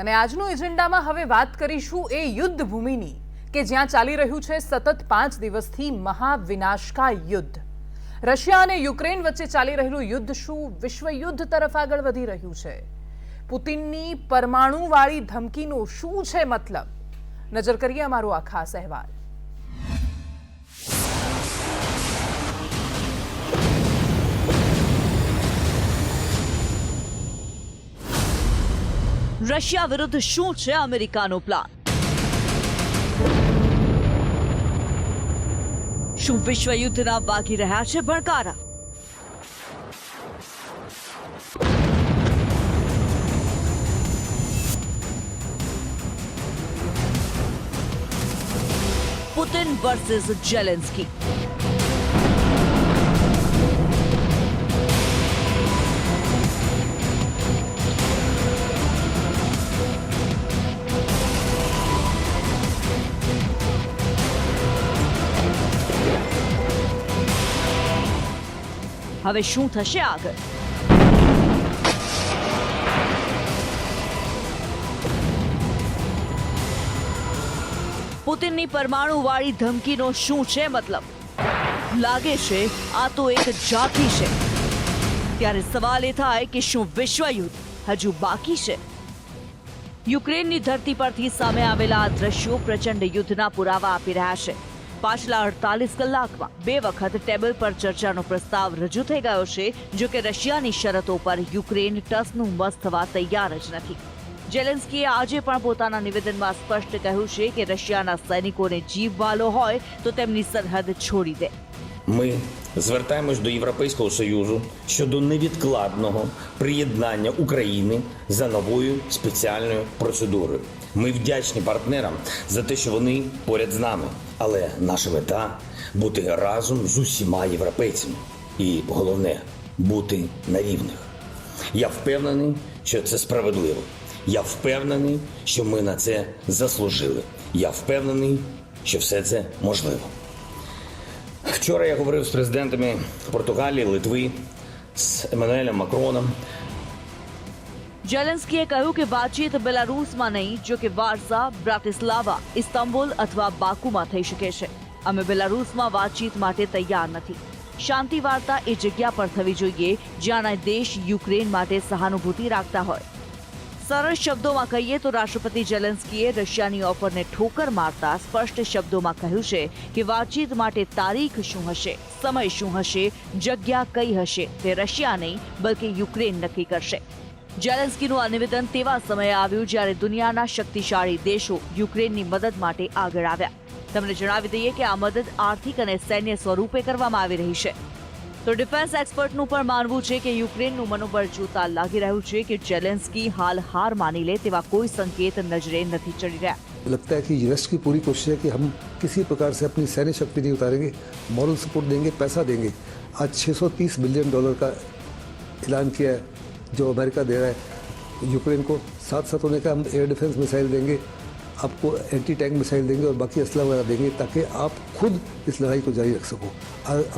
અને આજનો એજન્ડામાં હવે વાત કરીશું એ યુદ્ધ ભૂમિની કે જ્યાં ચાલી રહ્યું છે સતત 5 દિવસથી મહાવિનાશકાય યુદ્ધ. રશિયા અને યુક્રેન વચ્ચે ચાલી રહેલું યુદ્ધ શું વિશ્વ યુદ્ધ તરફ આગળ વધી રહ્યું છે? પુતિનની પરમાણુવાળી ધમકીનો શું છે મતલબ? નજર કરીએ અમારો આ ખાસ અહેવાલ. રશિયા વિરુદ્ધ શું છે અમેરિકાનો પ્લાન? શું વિશ્વ યુદ્ધના વાગી રહ્યા છે ભણકારા? Putin versus Zelensky. હવે શું થશે આગળ? પુતિનની પરમાણુવાળી ધમકીનો શું છે મતલબ? લાગે છે આ તો એક જાતિ છે. ત્યારે સવાલ એ થાય કે શું વિશ્વ યુદ્ધ હજુ બાકી છે? યુક્રેનની ધરતી પરથી સામે આવેલા આ દ્રશ્યો પ્રચંડ યુદ્ધના પુરાવા આપી રહ્યા છે. પાછલા 48 કલાકમાં 2 વખત ટેબલ પર ચર્ચાનો પ્રસ્તાવ રજૂ થઈ ગયો છે. જો કે રશિયાની શરતો પર યુક્રેન ટસનું મસ થવા તૈયાર જ નથી. ઝેલેન્સ્કીએ આજે પણ પોતાના નિવેદનમાં સ્પષ્ટ કહ્યું છે કે રશિયાના સૈનિકોને જીવ વાલો હોય તો તેમની સરહદ છોડી દે. Ми звертаємось до Європейського Союзу щодо невідкладного приєднання України за новою спеціальною процедурою. Ми вдячні партнерам за те, що вони поряд з нами. Але наша мета – бути разом з усіма європейцями. І головне – бути на рівних. Я впевнений, що це справедливо. Я впевнений, що ми на це заслужили. Я впевнений, що все це можливо. Вчора я говорив з президентами Португалії, Литви, з Еммануелем Макроном. ઝેલેન્સ્કીએ કહ્યું કે વાતચીત બેલારૂસમાં નહીં, જો કે વાર્સા, બ્રાટિસ્લાવા, ઇસ્તાંબુલ અથવા બાકુમાં થઈ શકે છે. અમે બેલારૂસમાં વાતચીત માટે તૈયાર નથી. શાંતિ વાર્તા એ જગ્યા પર થવી જોઈએ જ્યાં દેશ યુક્રેન માટે સહાનુભૂતિ રાખતા હોય. સરળ શબ્દોમાં કહીએ તો રાષ્ટ્રપતિ ઝેલેન્સ્કીએ રશિયાની ઓફરને ઠોકર મારતા સ્પષ્ટ શબ્દોમાં કહ્યું છે કે વાતચીત માટે તારીખ શું હશે, સમય શું હશે, જગ્યા કઈ હશે તે રશિયા નહીં બલકે યુક્રેન નક્કી કરશે. ઝેલેન્સ્કીનું આ નિવેદન તેવા સમયે આવ્યું જ્યારે દુનિયાના શક્તિશાળી દેશો યુક્રેનની મદદ માટે આગળ આવ્યા. તમને જણાવી દઈએ કે આ મદદ આર્થિક અને સૈન્ય સ્વરૂપે કરવામાં આવી રહી છે. તો ડિફેન્સ એક્સપર્ટનું પણ માનવું છે કે યુક્રેનનું મનોબળ જોતા લાગી રહ્યું છે કે ઝેલેન્સ્કી હાલ હાર માની લે તેવા કોઈ સંકેત નજરે નથી ચડી રહ્યા. लगता है कि यूएस की पूरी कोशिश है कि हम किसी प्रकार से अपनी सैन्य शक्ति नहीं उतारेंगे, मॉरल सपोर्ट देंगे, पैसा देंगे. आज $630 बिलियन का ऐलान किया है जो अमेरिका दे रहा है यूक्रेन को. साथ साथ उन्हें कहा हम एयर डिफेंस मिसाइल देंगे, आपको एंटी टैंक मिसाइल देंगे और बाकी असला वगैरह देंगे ताकि आप खुद इस लड़ाई को जारी रख सको.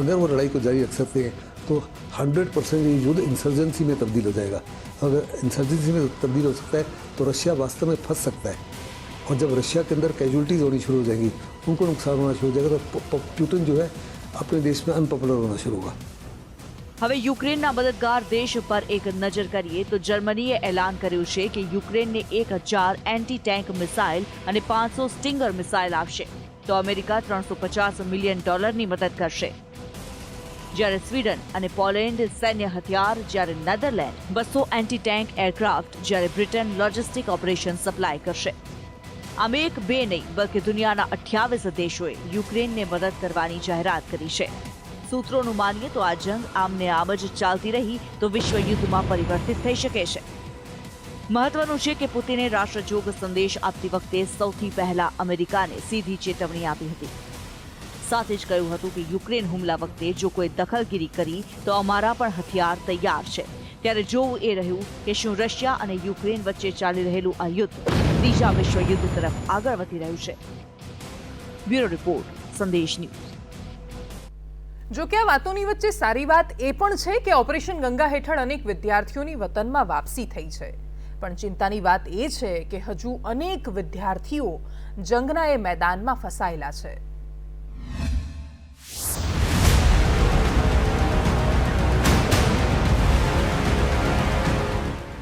अगर वो लड़ाई को जारी रख सकते हैं तो 100% ये युद्ध इंसर्जेंसी में तब्दील हो जाएगा. अगर इंसर्जेंसी में तब्दील हो सकता है तो रशिया वास्तव में फंस सकता है. और जब रशिया के अंदर कैजुअलिटीज़ होनी शुरू हो जाएंगी, उनको नुकसान होना शुरू हो जाएगा, तो पुतिन जो है अपने देश में अनपॉपुलर होना शुरू होगा. હવે યુક્રેનના મદદગાર દેશ પર એક નજર કરીએ તો જર્મનીએ એલાન કર્યું છે કે યુક્રેનને 1000 એન્ટી ટેન્ક મિસાઇલ અને 500 સ્ટિંગર મિસાઇલ આપશે, તો અમેરિકા $350 મિલિયન ની મદદ કરશે. જ્યારે સ્વીડન અને પોલેન્ડ સૈન્ય હથિયાર, જ્યારે નેધરલેન્ડ 200 એન્ટી ટેન્ક એરક્રાફ્ટ, જ્યારે બ્રિટન લોજિસ્ટિક ઓપરેશન સપ્લાય કરશે. આમ એક બે નહીં બલકે દુનિયાના 28 દેશોએ યુક્રેનને મદદ કરવાની જાહેરાત કરી છે. સૂત્રોનું માનીએ તો આ જંગ આમને આમ જ ચાલતી રહી તો વિશ્વ યુદ્ધમાં પરિવર્તિત થઈ શકે છે. મહત્વનું છે કે પુતિને રાષ્ટ્રજોગ સંદેશ આપતી વખતે સૌથી પહેલા અમેરિકાને સીધી ચેતવણી આપી હતી. સાથે જ કહ્યું હતું કે યુક્રેન હુમલા વખતે જો કોઈ દખલગીરી કરી તો અમારા પણ હથિયાર તૈયાર છે. ત્યારે જોવું એ રહ્યું કે શું રશિયા અને યુક્રેન વચ્ચે ચાલી રહેલું આ યુદ્ધ ત્રીજા વિશ્વ યુદ્ધ તરફ આગળ વધી રહ્યું છે. બ્યુરો રિપોર્ટ, સંદેશ ન્યૂઝ. જો કે આ વાતોની વચ્ચે સારી વાત એ પણ છે કે ઓપરેશન ગંગા હેઠળ અનેક વિદ્યાર્થીઓની વતનમાં વાપસી થઈ છે. પણ ચિંતાની વાત એ છે કે હજુ અનેક વિદ્યાર્થીઓ જંગના એ મેદાનમાં ફસાયેલા છે.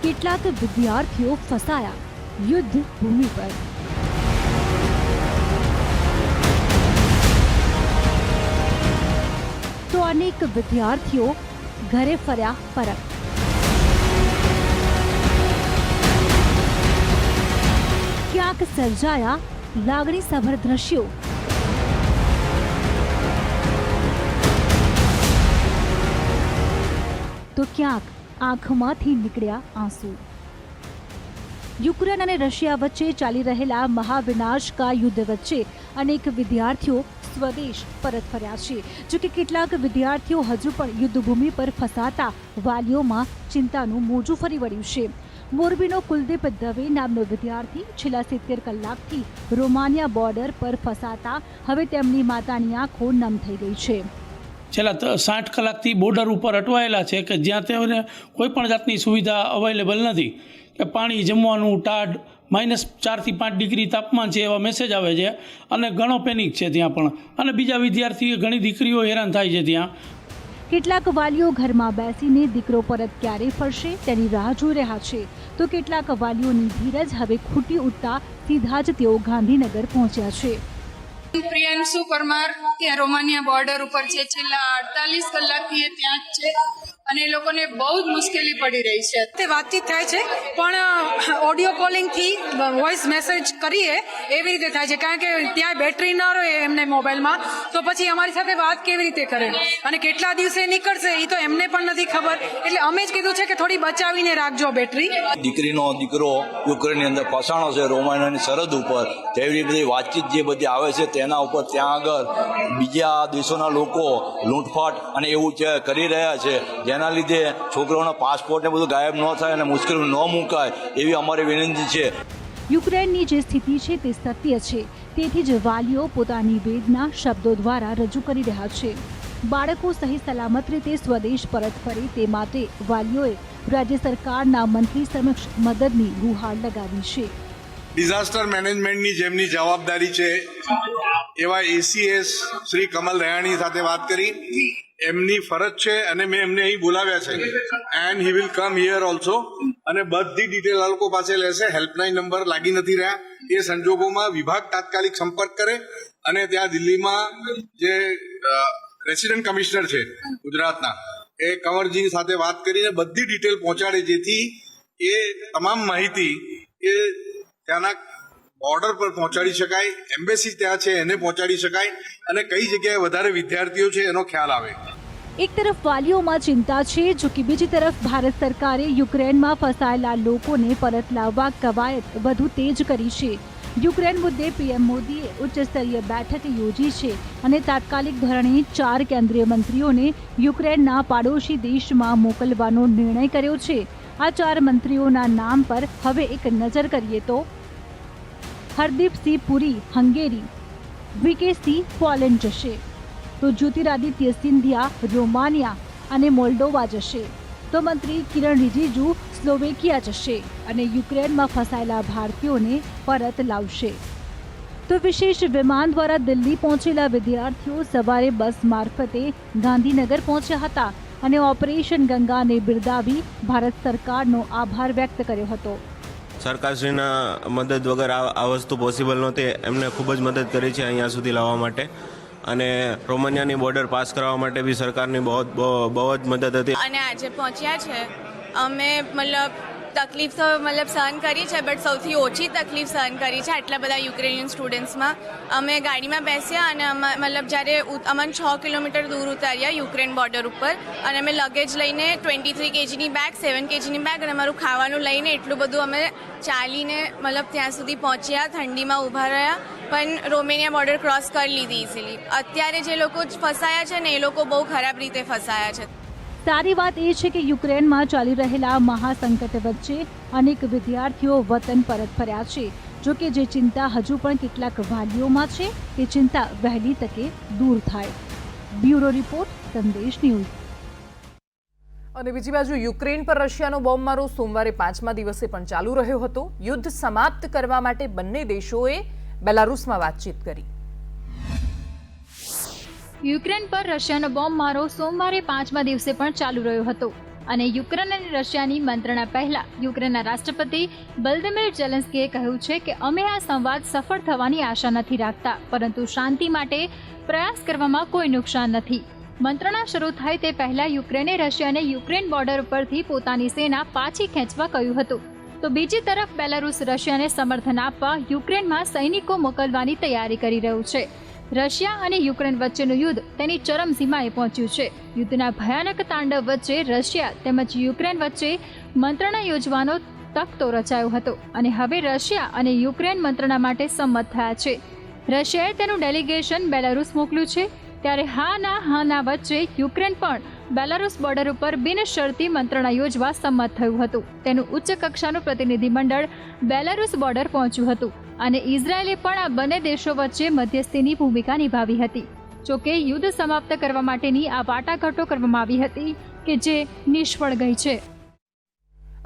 કેટલાક વિદ્યાર્થીઓ ફસાયા યુદ્ધ ભૂમિ પર. તો અનેક વિદ્યાર્થીઓ ઘરે ફર્યા પરત. ક્યાંક સર્જાયા લાગણીસભર દ્રશ્યો. તો ક્યાંક આંખમાંથી નીકળ્યા આંસુ. યુક્રેન અને રશિયા વચ્ચે ચાલી રહેલા મહાવિનાશકા યુદ્ધ વચ્ચે અનેક વિદ્યાર્થીઓ સ્વદેશ પરત ફર્યા છે. જોકે કેટલાક વિદ્યાર્થીઓ હજુ પણ યુદ્ધભૂમિ પર ફસાતા વાલીઓમાં ચિંતાનું મોજું ફરી વળ્યું છે. મોરબીનો કુલદીપ દવે નામનો વિદ્યાર્થી છેલ્લા 70 કલાકથી રોમાનિયા બોર્ડર પર ફસાતા હવે તેમની માતાની આંખો નમ થઈ ગઈ છે. છેલ્લા 60 કલાકથી બોર્ડર ઉપર અટવાયેલા છે કે જ્યાં તેમને કોઈ પણ જાતની સુવિધા અવેલેબલ નથી, કે પાણી, જમવાનું, ટાઢ, -4 થી 5 ડિગ્રી તાપમાન છે એવા મેસેજ આવે છે અને ઘણો પેનિક છે ત્યાં પણ. અને બીજા વિદ્યાર્થીઓ, ઘણી દીકરીઓ હેરાન થાય છે ત્યાં. કેટલાક વાલીઓ ઘરમાં બેસીને દીકરો પરત ક્યારે ફરશે તેની રાહ જોઈ રહ્યા છે, તો કેટલાક વાલીઓની ધીરજ હવે ખૂટી ઉઠતા સીધા જ તેઓ ગાંધીનગર પહોંચ્યા છે. પ્રિયાંશુ પરમાર ત્યાં રોમાનિયા બોર્ડર ઉપર છે. છેલ્લા 48 કલાકથી એ ત્યાં જ છે અને એ લોકોને બહુ જ મુશ્કેલી પડી રહી છે. તે વાતચીત થાય છે પણ ઓડિયો કોલિંગથી વોઇસ મેસેજ કરીએ એવી રીતે થાય છે, કારણ કે ત્યાં બેટરી ન રહે એમને મોબાઈલમાં, તો પછી અમારી સાથે વાત કેવી રીતે કરે અને કેટલા દિવસે નીકળશે એ તો એમને પણ નથી ખબર. એટલે અમે જ કીધું છે કે થોડી બચાવીને રાખજો બેટરી. દીકરીનો દીકરો યુક્રેનની અંદર ફસાણો છે રોમાનિયાની સરહદ ઉપર, તેવી બધી વાતચીત જે બધી આવે છે તેના ઉપર ત્યાં આગળ બીજા દેશોના લોકો લૂંટફાટ અને એવું છે કરી રહ્યા છે, જેના લીધે છોકરાઓના પાસપોર્ટ ને બધું ગાયબ ન થાય અને મુશ્કેલી ન મુકાય એવી અમારી વિનંતી છે. યુક્રેનની જે સ્થિતિ છે તે સત્ય છે, તેથી જ વાલીઓ પોતાની વેદના શબ્દો દ્વારા રજૂ કરી રહ્યા છે. બાળકો સહી સલામત રીતે સ્વદેશ પરત ફરે તે માટે વાલીઓએ રાજ્ય સરકારના મંત્રી સમક્ષ મદદની ગુહાર લગાવી છે. ડિઝાસ્ટર મેનેજમેન્ટની જેમની જવાબદારી છે એવા એસીએસ શ્રી કમલ રૈયાણી સાથે વાત કરી. એમની ફરજ છે અને મેં એમને અહીં બોલાવ્યા છે and he will come here also અને બધી ડિટેલ આ લોકો પાસે લેશે. હેલ્પલાઇન નંબર લાગી નથી રહ્યા, એ સંજોગોમાં વિભાગ તાત્કાલિક સંપર્ક કરે અને ત્યાં દિલ્હીમાં જે રેસિડેન્ટ કમિશનર છે ગુજરાતના એ કંવરજી સાથે વાત કરીને બધી ડિટેલ પહોંચાડે, જેથી એ તમામ માહિતી એ ત્યાંના બોર્ડર પર પહોંચાડી શકાય, એમ્બેસી ત્યાં છે એને પહોંચાડી શકાય અને કઈ જગ્યાએ વધારે વિદ્યાર્થીઓ છે એનો ખ્યાલ આવે. એક તરફ વાલીઓમાં ચિંતા છે, જો કે બીજી તરફ ભારત સરકારે યુક્રેનમાં ફસાયેલા લોકોને પરત લાવવા કવાયત વધુ તેજ કરી છે. યુક્રેન મુદ્દે પીએમ મોદીએ ઉચ્ચ સ્તરીય બેઠક યોજી છે અને તાત્કાલિક ધોરણે 4 કેન્દ્રીય મંત્રીઓને યુક્રેનના પાડોશી દેશમાં મોકલવાનો નિર્ણય કર્યો છે. આ 4 મંત્રીઓના નામ પર હવે એક નજર કરીએ તો Hardeep Singh Puri Hungary, VK Poland જશે, તો જ્યોતિરાદિત્ય સિંધિયા રોમાનિયા અને મોલ્ડોવા જશે, તો મંત્રી કિરણ રિજિજુ સ્લોવેકિયા જશે અને યુક્રેનમાં ફસાયેલા ભારતીયોને પરત લાવશે. તો વિશેષ વિમાન દ્વારા દિલ્હી પહોંચેલા વિદ્યાર્થીઓ સવારે બસ મારફતે ગાંધીનગર પહોંચ્યા હતા અને ઓપરેશન ગંગાને બિરદાવી ભારત સરકારનો આભાર વ્યક્ત કર્યો હતો. સરકારશ્રીના મદદ વગર આ વસ્તુ પોસિબલ નહોતી. એમને ખૂબ જ મદદ કરી છે અહીંયા સુધી લાવવા માટે અને રોમાનિયાની બોર્ડર પાસ કરાવવા માટે બી સરકારની બહુ જ મદદ હતી. અને આજે પહોંચ્યા છે અમે, તકલીફ તો સહન કરી છે, બટ સૌથી ઓછી તકલીફ સહન કરી છે આટલા બધા યુક્રેનિયન સ્ટુડન્ટ્સમાં. અમે ગાડીમાં બેસ્યા અને જ્યારે અમને 6 કિલોમીટર દૂર ઉતાર્યા યુક્રેન બોર્ડર ઉપર અને અમે લગેજ લઈને 23 kgની બેગ, 7 kgની બેગ અને અમારું ખાવાનું લઈને એટલું બધું અમે ચાલીને ત્યાં સુધી પહોંચ્યા. ઠંડીમાં ઊભા રહ્યા પણ રોમેનિયા બોર્ડર ક્રોસ કરી લીધી ઇઝીલી. અત્યારે જે લોકો ફસાયા છે ને એ લોકો બહુ ખરાબ રીતે ફસાયા છે. સારી વાત એ છે કે યુક્રેનમાં ચાલી રહેલા મહાસંકટ વચ્ચે અનેક વિદ્યાર્થીઓ વતન પરત ફર્યા છે. જો કે જે ચિંતા હજુ પણ કેટલાક વાલીઓમાં છે તે ચિંતા વહેલી તકે દૂર થાય. બ્યુરો રિપોર્ટ, સંદેશ ન્યૂઝ. અને બીજી બાજુ યુક્રેન પર રશિયાનો બોમ્બમારો સોમવારે 5મા દિવસે પણ ચાલુ રહ્યો હતો. યુદ્ધ સમાપ્ત કરવા માટે બંને દેશોએ બેલારુસમાં વાતચીત કરી. યુક્રેન પર રશિયાનો બોમ્બમારો સોમવારે 5મા દિવસે પણ ચાલુ રહ્યો હતો અને યુક્રેન અને રશિયાની મંત્રણા પહેલા યુક્રેનના રાષ્ટ્રપતિ વોલોદિમીર ઝેલેન્સ્કીએ કહ્યું છે કે અમે આ સંવાદ સફળ થવાની આશા નથી રાખતા, પરંતુ શાંતિ માટે પ્રયાસ કરવામાં કોઈ નુકસાન નથી. મંત્રણા શરૂ થાય તે પહેલા યુક્રેને રશિયાને યુક્રેન બોર્ડર ઉપરથી પોતાની સેના પાછી ખેંચવા કહ્યું હતું, તો બીજી તરફ બેલારુસ રશિયાને સમર્થન આપવા યુક્રેનમાં સૈનિકો મોકલવાની તૈયારી કરી રહ્યું છે. રશિયા અને યુક્રેન વચ્ચેનું યુદ્ધ તેની ચરમસીમાએ પહોંચ્યું છે. યુદ્ધના ભયાનક તાંડવ વચ્ચે રશિયા તેમજ યુક્રેન વચ્ચે મંત્રણા યોજવાનો તખતો રચાયો હતો અને હવે રશિયા અને યુક્રેન મંત્રણા માટે સંમત થયા છે. રશિયાએ તેનું ડેલિગેશન બેલારુસ મોકલ્યું છે, ત્યારે હાના વચ્ચે યુક્રેન પણ બેલારુસ બોર્ડર ઉપર બિનશરતી મંત્રણા યોજવા સંમત થયું હતું. તેનું ઉચ્ચ કક્ષાનું પ્રતિનિધિમંડળ બેલારુસ બોર્ડર પહોંચ્યું હતું અને ઇઝરાયેલે પણ આ બંને દેશો વચ્ચે મધ્યસ્થીની ભૂમિકા નિભાવી હતી. જોકે યુદ્ધ સમાપ્ત કરવા માટેની આ વાટાઘાટો કરવામાં આવી હતી કે જે નિષ્ફળ ગઈ છે.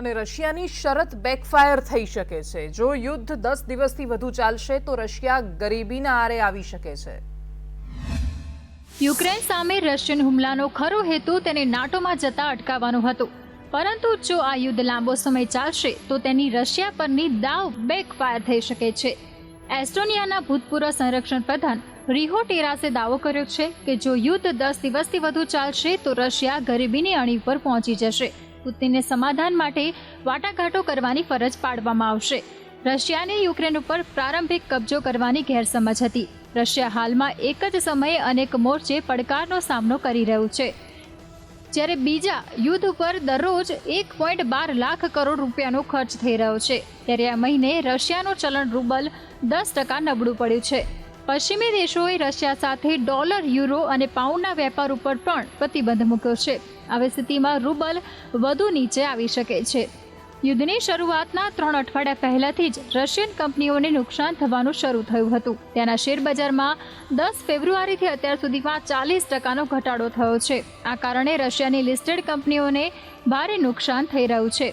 અને રશિયાની શરત બેકફાયર થઈ શકે છે. જો યુદ્ધ 10 દિવસથી વધુ ચાલશે તો રશિયા ગરીબીના આરે આવી શકે છે. યુક્રેન સામે રશિયન હુમલાનો ખરો હેતુ તેને નાટોમાં જતા અટકાવવાનો હતો, પરંતુ જો આ યુદ્ધ લાંબો સમય ચાલશે તો તેની રશિયા પરની દાવ બેકફાયર થઈ શકે છે. એસ્ટોનિયાના ભૂતપૂર્વ સંરક્ષણ પ્રધાન રિહો ટેરાસે દાવો કર્યો છે કે જો યુદ્ધ 10 દિવસથી વધુ ચાલશે તો રશિયા ગરીબીની અણી પર પહોંચી જશે. પુતિનને સમાધાન માટે વાટાઘાટો કરવાની ફરજ પાડવામાં આવશે. રશિયાને યુક્રેન ઉપર પ્રારંભિક કબજો કરવાની ગેરસમજ હતી. રશિયા હાલમાં એક જ સમયે અનેક મોરચે પડકારનો સામનો કરી રહ્યું છે, જ્યારે બીજા યુદ્ધ ઉપર દરરોજ 1.12 લાખ કરોડ રૂપિયાનો ખર્ચ થઈ રહ્યો છે. ત્યારે આ મહિને રશિયાનું ચલણ રૂબલ 10% નબળું પડ્યું છે. પશ્ચિમી દેશોએ રશિયા સાથે ડોલર, યુરો અને પાઉન્ડના વેપાર ઉપર પણ પ્રતિબંધ મૂક્યો છે. આવી સ્થિતિમાં રૂબલ વધુ નીચે આવી શકે છે. યુદ્ધની શરૂઆતના 3 અઠવાડિયા પહેલાથી જ રશિયન કંપનીઓને નુકસાન થવાનું શરૂ થયું હતું. ત્યાંના શેરબજારમાં 10 ફેબ્રુઆરીથી અત્યાર સુધીમાં 40%નો ઘટાડો થયો છે. આ કારણે રશિયાની લિસ્ટેડ કંપનીઓને ભારે નુકસાન થઈ રહ્યું છે.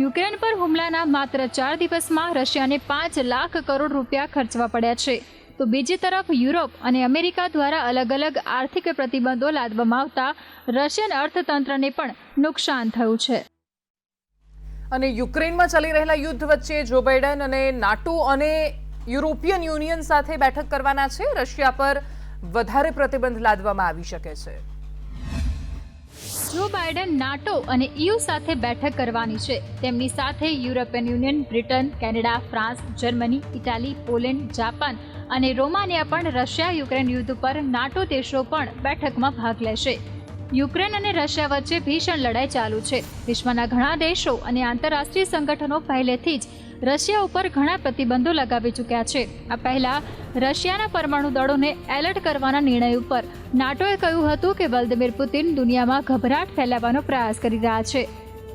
યુક્રેન પર હુમલાના માત્ર 4 દિવસમાં રશિયાને 5 લાખ કરોડ રૂપિયા ખર્ચવા પડ્યા છે. તો બીજી તરફ યુરોપ અને અમેરિકા દ્વારા અલગ અલગ આર્થિક પ્રતિબંધો લાદવામાં આવતા રશિયન અર્થતંત્રને પણ નુકસાન થયું છે. અને યુક્રેનમાં ચાલી રહેલા યુદ્ધ વચ્ચે જો બાઇડન અને નાટો અને યુરોપિયન યુનિયન સાથે બેઠક કરવાના છે. રશિયા પર વધારે પ્રતિબંધ લાદવામાં આવી શકે છે. જો બાઇડન નાટો અને EU સાથે બેઠક કરવાની છે. તેમની સાથે European union, Britain, Canada, France, Germany, Italy, Poland, Japan અને રોમાનિયા પણ રશિયા યુક્રેન યુદ્ધ પર નાટો દેશો પણ બેઠકમાં ભાગ લેશે. યુક્રેન અને રશિયા વચ્ચે ભીષણ લડાઈ ચાલુ છે. વિશ્વના ઘણા દેશો અને આંતરરાષ્ટ્રીય સંગઠનો પહેલેથી જ રશિયા ઉપર ઘણા પ્રતિબંધો લગાવી ચૂક્યા છે. આ પહેલા રશિયાના પરમાણુ દળોને એલર્ટ કરવાના નિર્ણય ઉપર નાટોએ કહ્યું હતું કે વ્લાદિમીર પુતિન દુનિયામાં ગભરાટ ફેલાવવાનો પ્રયાસ કરી રહ્યા છે.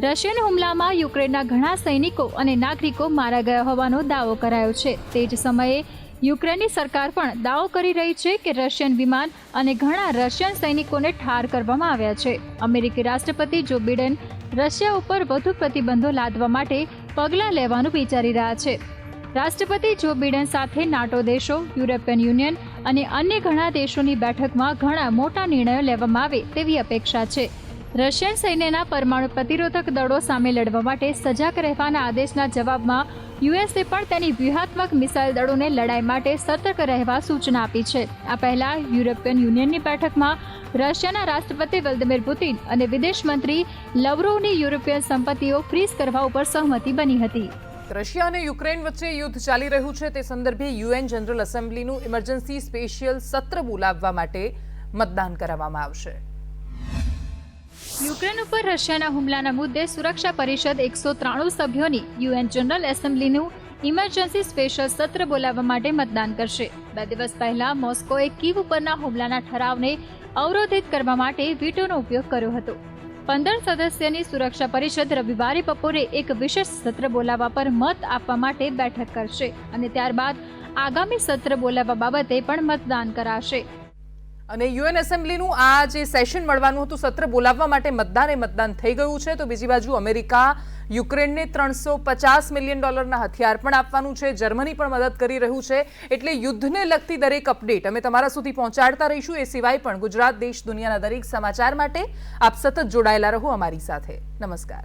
રશિયન હુમલામાં યુક્રેનના ઘણા સૈનિકો અને નાગરિકો મારા ગયા હોવાનો દાવો કરાયો છે. તે જ સમયે યુક્રેનની સરકાર પણ દાવો કરી રહી છે કે રશિયન વિમાન અને ઘણા રશિયન સૈનિકોને ઠાર કરવામાં આવ્યા છે. અમેરિકી રાષ્ટ્રપતિ જો બાઇડન રશિયા ઉપર વધુ પ્રતિબંધો લાદવા માટે પગલાં લેવાનું વિચારી રહ્યા છે. રાષ્ટ્રપતિ જો બાઇડન સાથે નાટો દેશો, યુરોપિયન યુનિયન અને અન્ય ઘણા દેશોની બેઠકમાં ઘણા મોટા નિર્ણયો લેવામાં આવે તેવી અપેક્ષા છે. રશિયન સૈન્યના પરમાણુ પ્રતિરોધક દળો સામે લડવા માટે સજાગ રહેવાના આદેશના જવાબમાં યુએસએ પણ તેની વ્યૂહાત્મક મિસાઇલ દળોને લડાઈ માટે સતર્ક રહેવા સૂચના આપી છે. આ પહેલા યુરોપિયન યુનિયનની બેઠકમાં રશિયાના રાષ્ટ્રપતિ વ્લાદિમીર પુતિન અને વિદેશ મંત્રી લવરોવની યુરોપિયન સંપત્તિઓ ફ્રીઝ કરવા ઉપર સહમતિ બની હતી. રશિયા અને યુક્રેન વચ્ચે યુદ્ધ ચાલી રહ્યું છે તે સંદર્ભે યુએન જનરલ એસેમ્બલીનું ઇમરજન્સી સ્પેશિયલ સત્ર બોલાવવા માટે મતદાન કરાવવામાં આવશે. યુક્રેન ઉપર રશિયાના હુમલાના મુદ્દે સુરક્ષા પરિષદ 193 સભ્યોની યુએન જનરલ એસેમ્બલીનું ઇમરજન્સી સ્પેશિયલ સત્ર બોલાવવા માટે મતદાન કરશે. 2 દિવસ પહેલા મોસ્કોએ કીવ ઉપરના હુમલાના ઠરાવને અવરોધિત કરવા માટે વીટોનો ઉપયોગ કર્યો હતો. 15 સદસ્યની સુરક્ષા પરિષદ રવિવારે બપોરે એક વિશેષ સત્ર બોલાવવા પર મત આપવા માટે બેઠક કરશે અને ત્યારબાદ આગામી સત્ર બોલાવવા બાબતે પણ મતદાન કરાશે. અને યુએન એસેમ્બલીનું આ જે સેશન મળવાનું હતું, સત્ર બોલાવવા માટે મતદાન થઈ ગયું છે. તો બીજી બાજુ અમેરિકા યુક્રેનને $350 મિલિયન હથિયાર પણ આપવાનું છે. જર્મની પણ મદદ કરી રહ્યું છે. એટલે યુદ્ધને લગતી દરેક અપડેટ અમે તમારા સુધી પહોંચાડતા રહીશું. એ સિવાય પણ ગુજરાત, દેશ, દુનિયાના દરેક સમાચાર માટે આપ સતત જોડાયેલા રહો અમારી સાથે. નમસ્કાર.